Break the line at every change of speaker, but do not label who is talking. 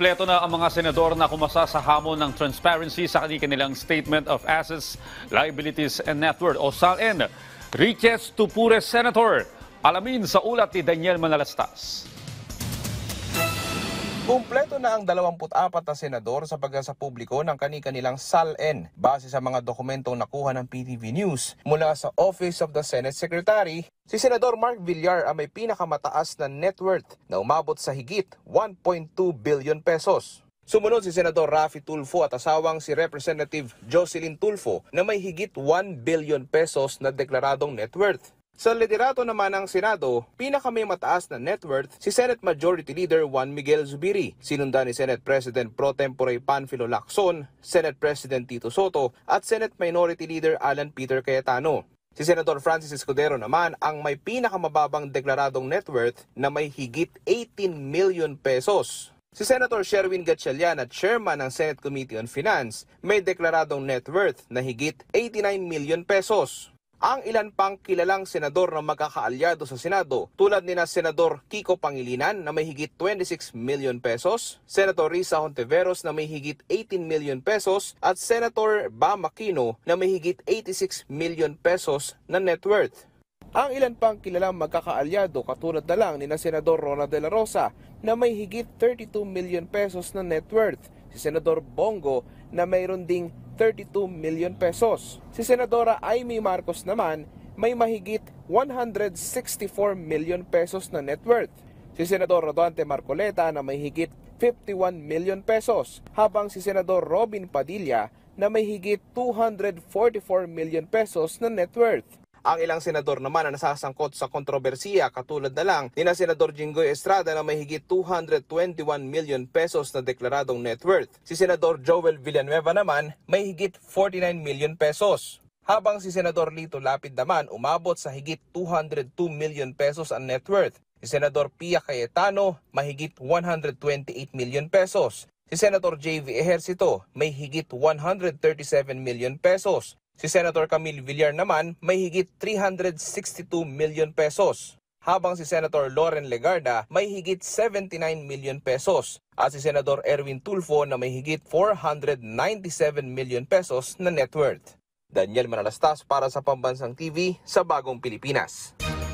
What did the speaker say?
Kumpleto na ang mga senador na kumasa sa hamon ng transparency sa kanilang Statement of Assets, Liabilities and Net Worth o SALN. Riches Tupures Senator. Alamin sa ulat ni Daniel Manalastas.
Kumpleto na ang 24 na senador sa pagsa publiko ng kani-kanilang SALN base sa mga dokumentong nakuha ng PTV News mula sa Office of the Senate Secretary. Si Senador Mark Villar ang may pinakamataas na net worth na umabot sa higit 1.2 billion pesos. Sumunod si Senador Raffy Tulfo at asawang si Representative Jocelyn Tulfo na may higit 1 billion pesos na deklaradong net worth. Sa liderato naman ng Senado, pinakamay mataas na net worth si Senate Majority Leader Juan Miguel Zubiri, sinundan ni Senate President Pro Tempore Panfilo Lacson, Senate President Tito Soto at Senate Minority Leader Alan Peter Cayetano. Si Senador Francis Escudero naman ang may pinakamababang deklaradong net worth na may higit 18 million pesos. Si Senator Sherwin Gatchalian at Chairman ng Senate Committee on Finance may deklaradong net worth na higit 89 million pesos. Ang ilan pang kilalang senador na magkakaalyado sa Senado tulad nina Senador Kiko Pangilinan na may higit 26 million pesos, Senator Risa Hontiveros na may higit 18 million pesos at Senator Bam Aquino na may higit 86 million pesos na net worth. Ang ilan pang kilalang magkakaalyado katulad na lang nina Senador Rona de la Rosa na may higit 32 million pesos na net worth, si Senador Bongo na mayroon ding 32 million pesos. Si Senadora Amy Marcos naman may mahigit 164 million pesos na net worth. Si Senador Rodante Marcoleta na may higit 51 million pesos, habang si Senador Robin Padilla na may higit 244 million pesos na net worth. Ang ilang senador naman na nasasangkot sa kontrobersiya katulad na lang ni na Senador Jinggoy Estrada na may higit 221 million pesos na deklaradong net worth. Si Senador Joel Villanueva naman may higit 49 million pesos. Habang si Senador Lito Lapid naman umabot sa higit 202 million pesos ang net worth. Si Senador Pia Cayetano mahigit 128 million pesos. Si Senator J.V. Ejercito may higit 137 million pesos. Si Senator Camille Villar naman may higit 362 million pesos, habang si Senator Loren Legarda may higit 79 million pesos at si Senador Erwin Tulfo na may higit 497 million pesos na net worth. Daniel Manalastas para sa Pambansang TV sa Bagong Pilipinas.